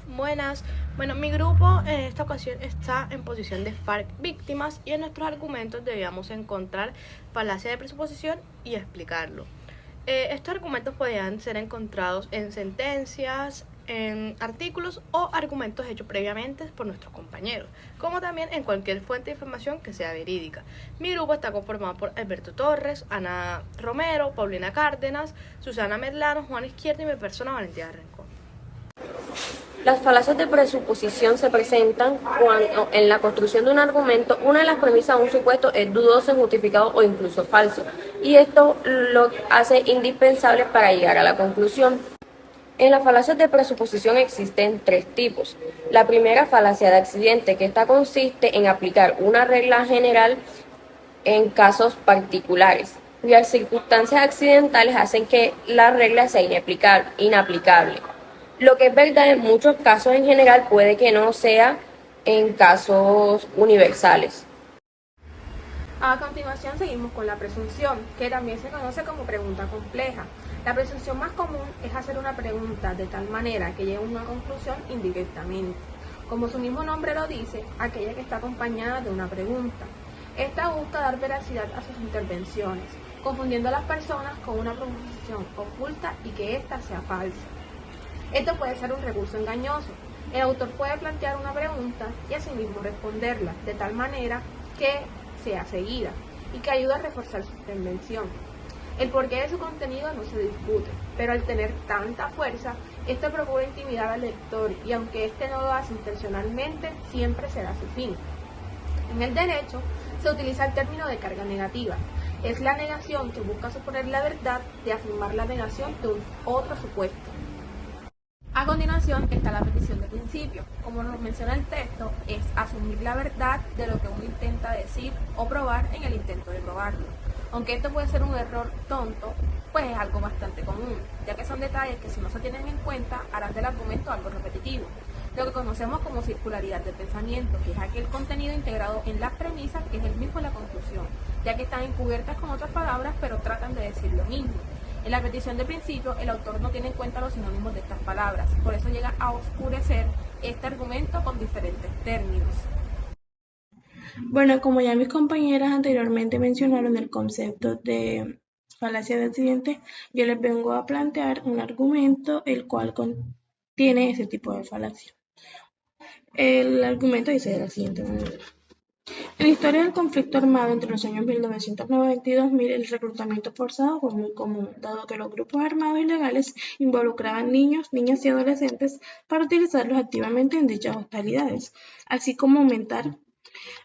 Buenas. Bueno, mi grupo en esta ocasión está en posición de FARC víctimas y en nuestros argumentos debíamos encontrar falacia de presuposición y explicarlo. Estos argumentos podían ser encontrados en sentencias, en artículos o argumentos hechos previamente por nuestros compañeros, como también en cualquier fuente de información que sea verídica. Mi grupo está conformado por Alberto Torres, Ana Romero, Paulina Cárdenas, Susana Medlano, Juan Izquierdo y mi persona Valentina Rincón. Las falacias de presuposición se presentan cuando en la construcción de un argumento una de las premisas de un supuesto es dudoso, injustificado o incluso falso, y esto lo hace indispensable para llegar a la conclusión. En las falacias de presuposición existen tres tipos. La primera, falacia de accidente, que esta consiste en aplicar una regla general en casos particulares. Las circunstancias accidentales hacen que la regla sea inaplicable. Lo que es verdad en muchos casos en general puede que no sea en casos universales. A continuación seguimos con la presunción, que también se conoce como pregunta compleja. La presunción más común es hacer una pregunta de tal manera que llegue a una conclusión indirectamente. Como su mismo nombre lo dice, aquella que está acompañada de una pregunta. Esta busca dar veracidad a sus intervenciones, confundiendo a las personas con una proposición oculta y que ésta sea falsa. Esto puede ser un recurso engañoso. El autor puede plantear una pregunta y asimismo responderla de tal manera que sea seguida y que ayude a reforzar su intervención. El porqué de su contenido no se discute, pero al tener tanta fuerza, esto procura intimidar al lector y aunque éste no lo hace intencionalmente, siempre será su fin. En el derecho se utiliza el término de carga negativa. Es la negación que busca suponer la verdad de afirmar la negación de un otro supuesto. A continuación está la petición de principio. Como nos menciona el texto, es asumir la verdad de lo que uno intenta decir o probar en el intento de probarlo. Aunque esto puede ser un error tonto, pues es algo bastante común, ya que son detalles que si no se tienen en cuenta harán del argumento algo repetitivo. Lo que conocemos como circularidad del pensamiento, que es aquel contenido integrado en las premisas que es el mismo en la conclusión, ya que están encubiertas con otras palabras pero tratan de decir lo mismo. En la petición de principio, el autor no tiene en cuenta los sinónimos de estas palabras, por eso llega a oscurecer este argumento con diferentes términos. Bueno, como ya mis compañeras anteriormente mencionaron el concepto de falacia de accidente, yo les vengo a plantear un argumento el cual contiene ese tipo de falacia. El argumento dice de la siguiente manera. En la historia del conflicto armado entre los años 1990 y 2000, el reclutamiento forzado fue muy común, dado que los grupos armados ilegales involucraban niños, niñas y adolescentes para utilizarlos activamente en dichas hostilidades, así como aumentar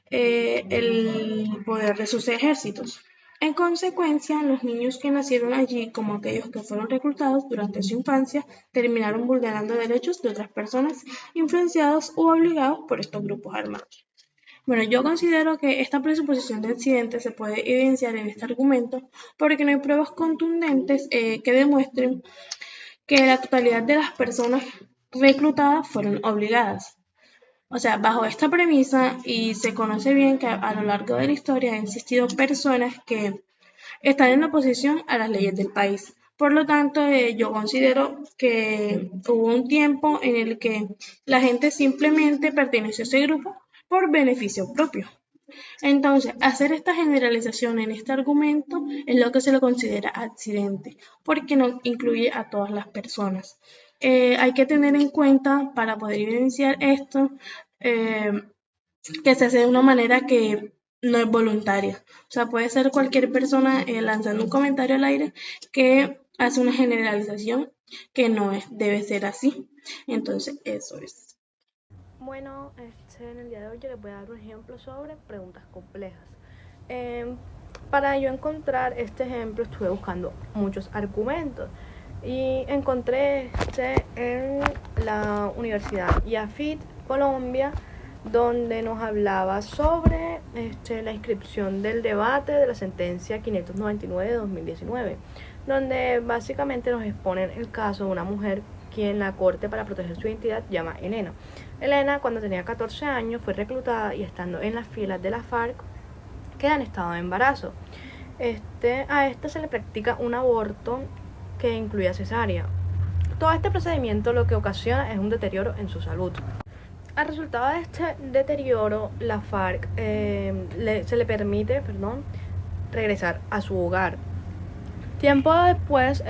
el poder de sus ejércitos. En consecuencia, los niños que nacieron allí, como aquellos que fueron reclutados durante su infancia, terminaron vulnerando derechos de otras personas influenciados u obligados por estos grupos armados. Bueno, yo considero que esta presuposición de accidente se puede evidenciar en este argumento porque no hay pruebas contundentes que demuestren que la totalidad de las personas reclutadas fueron obligadas. O sea, bajo esta premisa, y se conoce bien que a lo largo de la historia han existido personas que están en oposición a las leyes del país. Por lo tanto, yo considero que hubo un tiempo en el que la gente simplemente perteneció a ese grupo por beneficio propio. Entonces, hacer esta generalización en este argumento es lo que se le considera accidente, porque no incluye a todas las personas. Hay que tener en cuenta para poder evidenciar esto eh, que se hace de una manera que no es voluntaria. O sea, puede ser cualquier persona lanzando un comentario al aire que hace una generalización que no debe ser así. Entonces, eso es. Bueno, en el día de hoy yo les voy a dar un ejemplo sobre preguntas complejas. Eh, para yo encontrar este ejemplo estuve buscando muchos argumentos y encontré este en la Universidad IAFIT Colombia, donde nos hablaba sobre la inscripción del debate de la sentencia 599 de 2019, donde básicamente nos exponen el caso de una mujer quien la corte para proteger su identidad llama Elena. Elena, cuando tenía 14 años, fue reclutada y estando en las filas de la FARC queda en estado de embarazo. A esta se le practica un aborto que incluía cesárea. Todo este procedimiento lo que ocasiona es un deterioro en su salud. Al resultado de este deterioro, la FARC se le permite, regresar a su hogar. Tiempo después,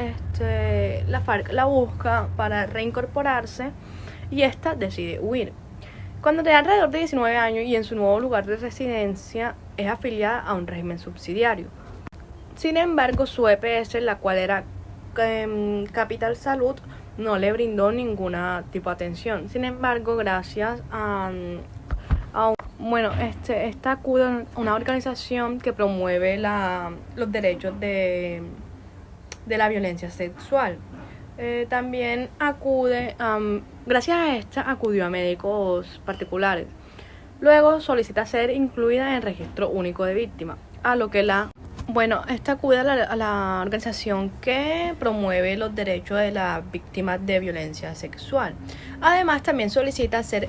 la FARC la busca para reincorporarse y esta decide huir. Cuando tiene alrededor de 19 años y en su nuevo lugar de residencia es afiliada a un régimen subsidiario. Sin embargo, su EPS, la cual era Capital Salud, no le brindó ninguna tipo de atención. Sin embargo, gracias esta acude a una organización que promueve los derechos de la violencia sexual. También gracias a esta acudió a médicos particulares. Luego solicita ser incluida en el registro único de víctimas, a lo que esta acude a la organización que promueve los derechos de las víctimas de violencia sexual. Además, también solicita ser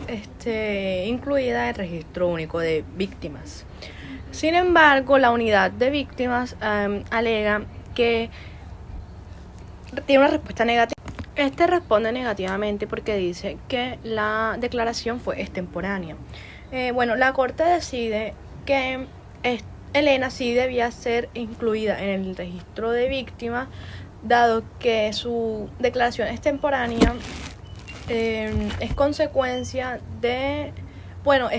incluida en el registro único de víctimas. Sin embargo, la unidad de víctimas alega que tiene una respuesta negativa. Responde negativamente porque dice que la declaración fue extemporánea. La Corte decide que Elena sí debía ser incluida en el registro de víctimas, dado que su declaración extemporánea es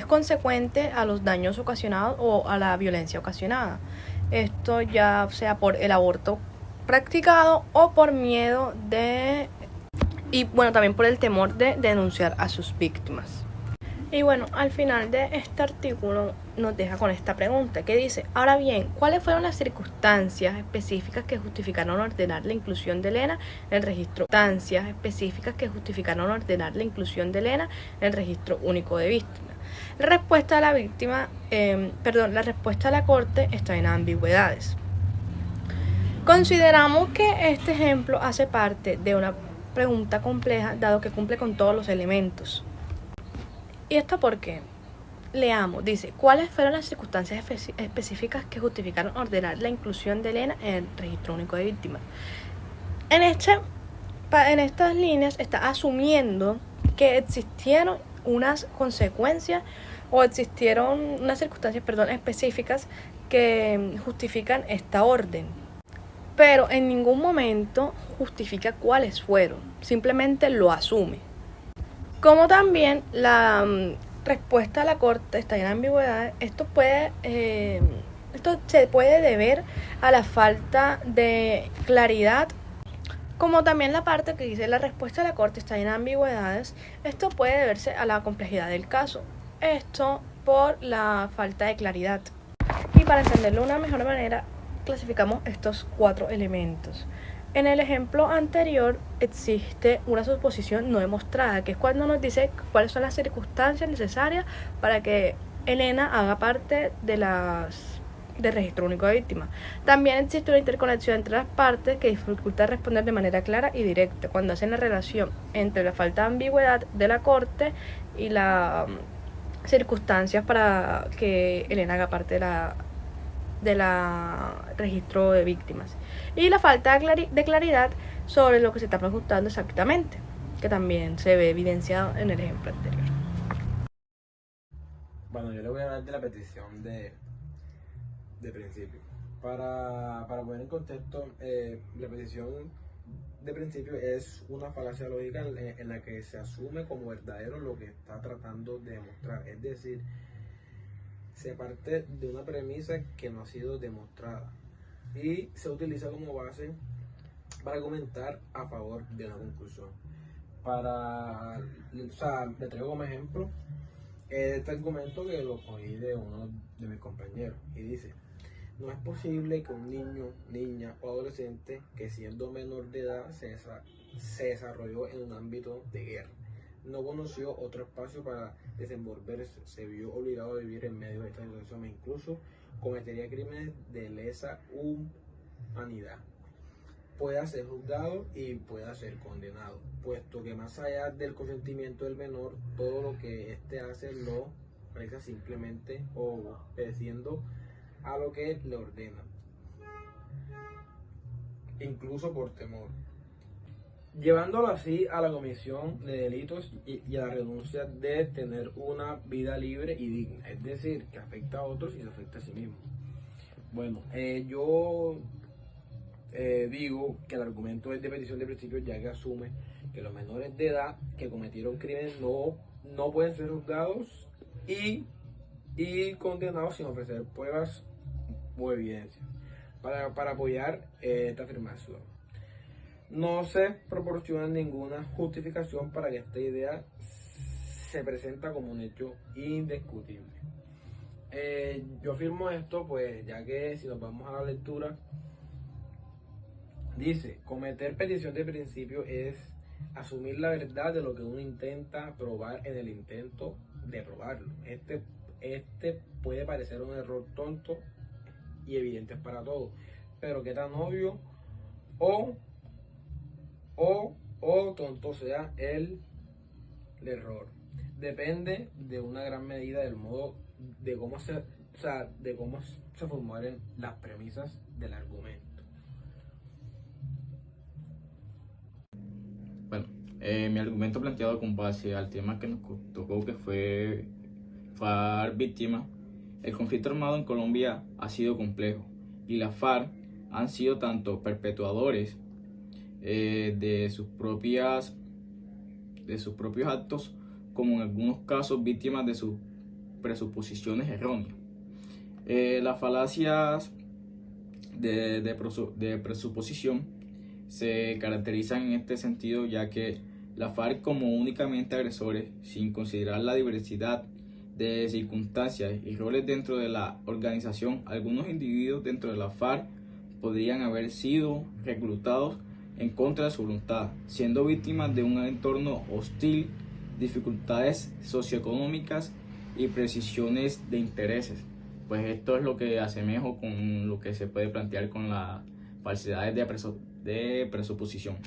consecuente a los daños ocasionados o a la violencia ocasionada. Esto ya sea por el aborto practicado o por miedo también por el temor de denunciar a sus víctimas. Y al final de este artículo nos deja con esta pregunta que dice: ahora bien, ¿cuáles fueron las circunstancias específicas que justificaron ordenar la inclusión de Elena en el registro? En el registro único de víctimas. La respuesta a la Corte está en ambigüedades. Consideramos que este ejemplo hace parte de una pregunta compleja, dado que cumple con todos los elementos. ¿Y esto por qué? Leamos, dice: ¿cuáles fueron las circunstancias específicas que justificaron ordenar la inclusión de Elena en el registro único de víctimas? En estas líneas está asumiendo que existieron unas consecuencias o existieron unas circunstancias, específicas que justifican esta orden. Pero en ningún momento justifica cuáles fueron, simplemente lo asume. Como también la respuesta a la Corte está en ambigüedad, esto se puede deber a la falta de claridad, como también la parte que dice: la respuesta a la Corte está en ambigüedades. Esto puede deberse a la complejidad del caso, esto por la falta de claridad. Y para entenderlo de una mejor manera, clasificamos estos 4 elementos. En el ejemplo anterior existe una suposición no demostrada, que es cuando nos dice cuáles son las circunstancias necesarias para que Elena haga parte del registro único de víctimas. También existe una interconexión entre las partes que dificulta responder de manera clara y directa, cuando hacen la relación entre la falta de ambigüedad de la Corte y las circunstancias para que Elena haga parte del registro de víctimas, y la falta de claridad sobre lo que se está preguntando exactamente, que también se ve evidenciado en el ejemplo anterior. Bueno, yo le voy a hablar de la petición de principio. Para poner en contexto, la petición de principio es una falacia lógica en la que se asume como verdadero lo que está tratando de demostrar, es decir, se parte de una premisa que no ha sido demostrada y se utiliza como base para argumentar a favor de una conclusión. Le traigo como ejemplo este argumento que lo cogí de uno de mis compañeros y dice: no es posible que un niño, niña o adolescente que siendo menor de edad se desarrolló en un ámbito de guerra, no conoció otro espacio para desenvolverse, se vio obligado a vivir en medio de esta situación e incluso cometería crímenes de lesa humanidad, pueda ser juzgado y pueda ser condenado, puesto que más allá del consentimiento del menor, todo lo que éste hace lo realiza simplemente o obedeciendo a lo que le ordena, incluso por temor. llevándolo así a la comisión de delitos y a la renuncia de tener una vida libre y digna, es decir, que afecta a otros y se afecta a sí mismo. Bueno, yo digo que el argumento es de petición de principio, ya que asume que los menores de edad que cometieron crímenes no pueden ser juzgados y condenados sin ofrecer pruebas o evidencias. Para apoyar esta afirmación, no se proporciona ninguna justificación para que esta idea se presenta como un hecho indiscutible. Yo afirmo esto, pues, ya que si nos vamos a la lectura, dice: cometer petición de principio es asumir la verdad de lo que uno intenta probar en el intento de probarlo. Este puede parecer un error tonto y evidente para todos, pero qué tan obvio o tonto sea el error depende de una gran medida del modo de cómo se formulen las premisas del argumento. Bueno, mi argumento planteado con base al tema que nos tocó, que fue FARC víctima. El conflicto armado en Colombia ha sido complejo y las FARC han sido tanto perpetuadores de sus propios actos, como en algunos casos víctimas de sus presuposiciones erróneas. Las falacias de presuposición se caracterizan en este sentido, ya que la FARC, como únicamente agresores, sin considerar la diversidad de circunstancias y roles dentro de la organización, algunos individuos dentro de la FARC podrían haber sido reclutados en contra de su voluntad, siendo víctimas de un entorno hostil, dificultades socioeconómicas y precisiones de intereses. Pues esto es lo que asemejo con lo que se puede plantear con las falsedades de presuposición.